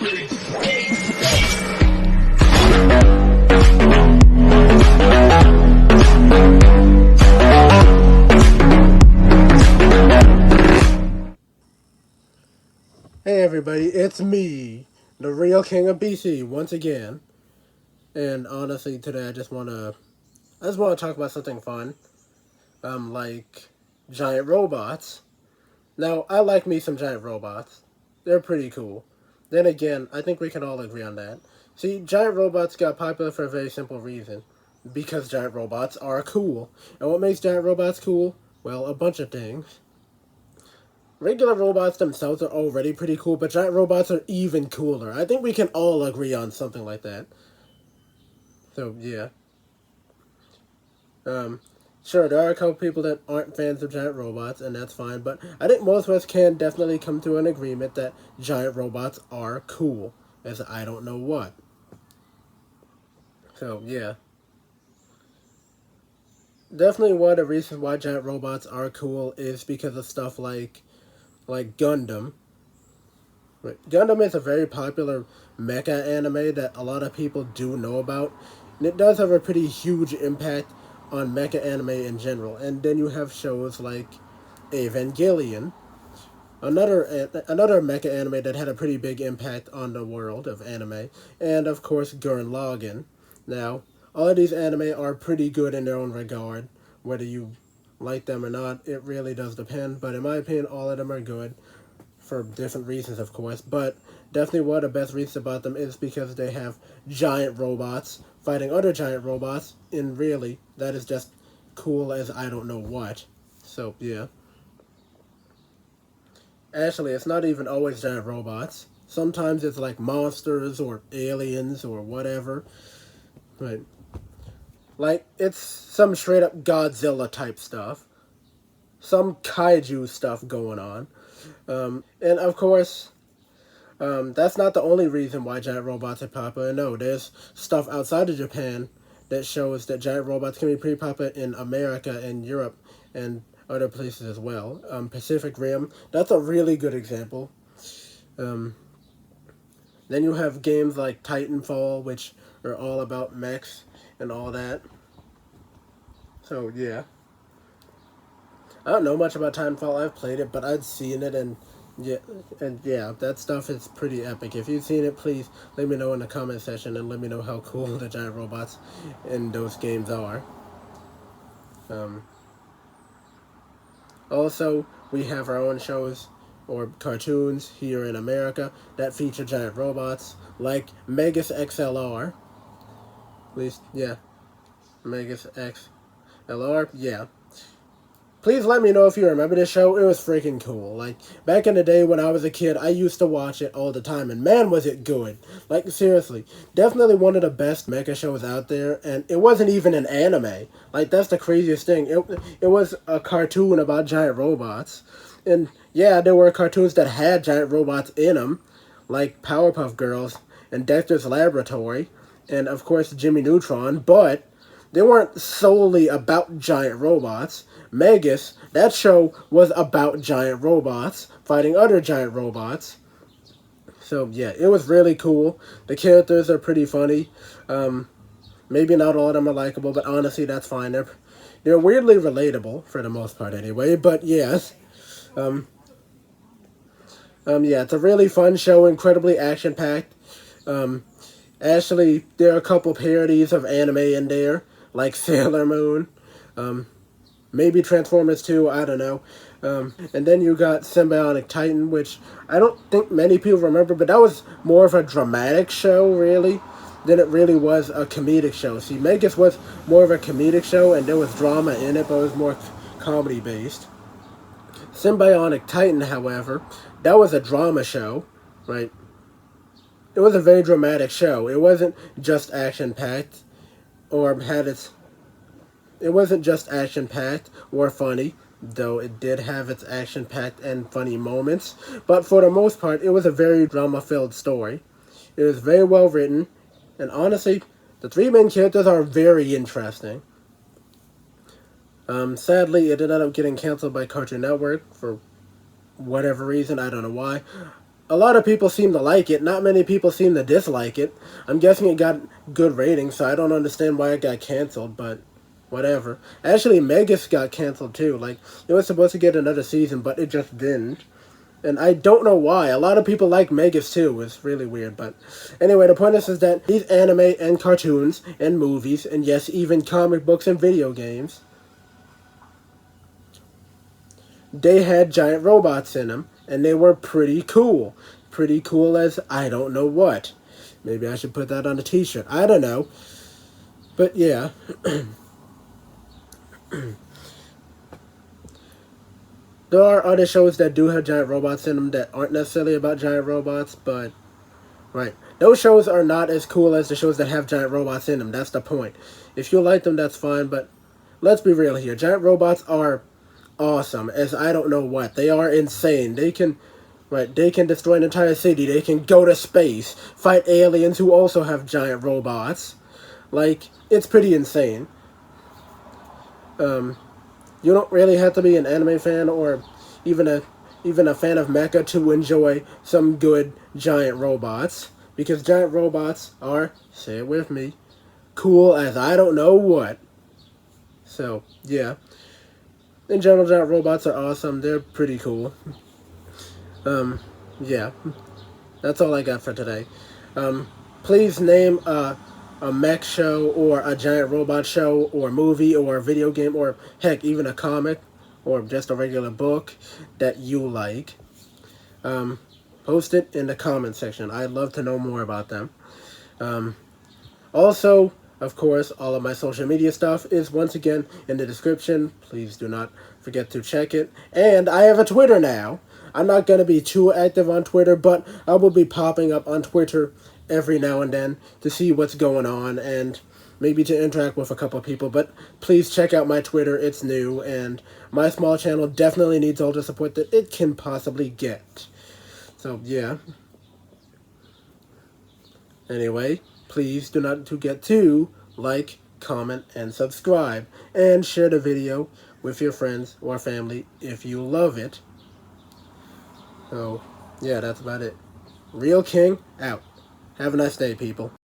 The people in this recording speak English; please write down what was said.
Hey everybody, it's me, the real king of BC, once again. And honestly, today I just wanna talk about something fun, like giant robots. Now, I like me some giant robots. They're pretty cool. Then again, I think we can all agree on that. See, giant robots got popular for a very simple reason. Because giant robots are cool. And what makes giant robots cool? Well, a bunch of things. Regular robots themselves are already pretty cool, but giant robots are even cooler. I think we can all agree on something like that. So, yeah. Um, sure, there are a couple people that aren't fans of giant robots, and that's fine, but I think most of us can definitely come to an agreement that giant robots are cool, as I don't know what. So, yeah. Definitely one of the reasons why giant robots are cool is because of stuff like Gundam. Right. Gundam is a very popular mecha anime that a lot of people do know about, and it does have a pretty huge impact on mecha anime in general. And then you have shows like Evangelion, another mecha anime that had a pretty big impact on the world of anime, and of course Gurren Lagann. Now, all of these anime are pretty good in their own regard, whether you like them or not. It really does depend, but in my opinion, all of them are good for different reasons, of course, but definitely one of the best reasons about them is because they have giant robots fighting other giant robots, and really, that is just cool as I don't know what. So, yeah. Actually, it's not even always giant robots. Sometimes it's like monsters or aliens or whatever. Right. Like, it's some straight up Godzilla type stuff. Some kaiju stuff going on. And of course, that's not the only reason why giant robots are popular. No, there's stuff outside of Japan that shows that giant robots can be pretty popular in America and Europe and other places as well. Pacific Rim, that's a really good example. Um, then you have games like Titanfall, which are all about mechs and all that. So, yeah. I don't know much about Titanfall. I've played it, but I've seen it, yeah, and that stuff is pretty epic. If you've seen it, please let me know in the comment section and let me know how cool the giant robots in those games are. Um, Also, we have our own shows or cartoons here in America that feature giant robots, like Megas XLR. At least, yeah, Megas XLR, yeah. Please let me know if you remember this show. It was freaking cool. Like, back in the day when I was a kid, I used to watch it all the time, and man, was it good. Like, seriously. Definitely one of the best mecha shows out there, and it wasn't even an anime. Like, that's the craziest thing. It was a cartoon about giant robots. And, yeah, there were cartoons that had giant robots in them, like Powerpuff Girls and Dexter's Laboratory, and, of course, Jimmy Neutron, but they weren't solely about giant robots. Megas, that show was about giant robots fighting other giant robots. So yeah, it was really cool. The characters are pretty funny. Maybe not all of them are likable, but honestly, that's fine. They're weirdly relatable for the most part, anyway. But yes, yeah, it's a really fun show, incredibly action packed. Um, Actually, there are a couple parodies of anime in there, like Sailor Moon. Maybe Transformers 2, I don't know. And then you got Symbionic Titan, which I don't think many people remember, but that was more of a dramatic show, really, than it really was a comedic show. See, Megas was more of a comedic show, and there was drama in it, but it was more comedy based. Symbionic Titan, however, that was a drama show, right? It was a very dramatic show. It wasn't just action packed or had its it wasn't just action packed or funny, though it did have its action packed and funny moments, but for the most part, it was a very drama filled story. It was very well written, and honestly, the three main characters are very interesting. Sadly, it ended up getting canceled by Cartoon Network for whatever reason, I don't know why. a lot of people seem to like it. Not many people seem to dislike it. I'm guessing it got good ratings, so I don't understand why it got canceled, but whatever. Actually, Megas got canceled too. Like, it was supposed to get another season, but it just didn't. And I don't know why. A lot of people like Megas too. It's really weird. But anyway, the point is that these anime and cartoons and movies, and yes, even comic books and video games, they had giant robots in them. And they were pretty cool. Pretty cool as I don't know what. Maybe I should put that on a t-shirt. I don't know. But yeah. There are other shows that do have giant robots in them that aren't necessarily about giant robots, but right. Those shows are not as cool as the shows that have giant robots in them. That's the point. If you like them, that's fine, but let's be real here. Giant robots are awesome as I don't know what. They are insane. They can destroy an entire city. They can go to space, fight aliens who also have giant robots. Like, it's pretty insane. You don't really have to be an anime fan or even a fan of mecha to enjoy some good giant robots. Because giant robots are, say it with me, cool as I don't know what. So, yeah. In general, giant robots are awesome. They're pretty cool. Yeah. That's all I got for today. Please name a mech show or a giant robot show or movie or a video game or heck, even a comic or just a regular book that you like. Post it in the comment section. I'd love to know more about them. Also, of course, all of my social media stuff is once again in the description. Please do not forget to check it. And I have a Twitter now. I'm not going to be too active on Twitter, but I will be popping up on Twitter every now and then to see what's going on and maybe to interact with a couple of people. But please check out my Twitter. It's new, and my small channel definitely needs all the support that it can possibly get. So, yeah. Anyway, please do not forget to like, comment, and subscribe. And share the video with your friends or family if you love it. So, yeah, that's about it. Real King, out. Have a nice day, people.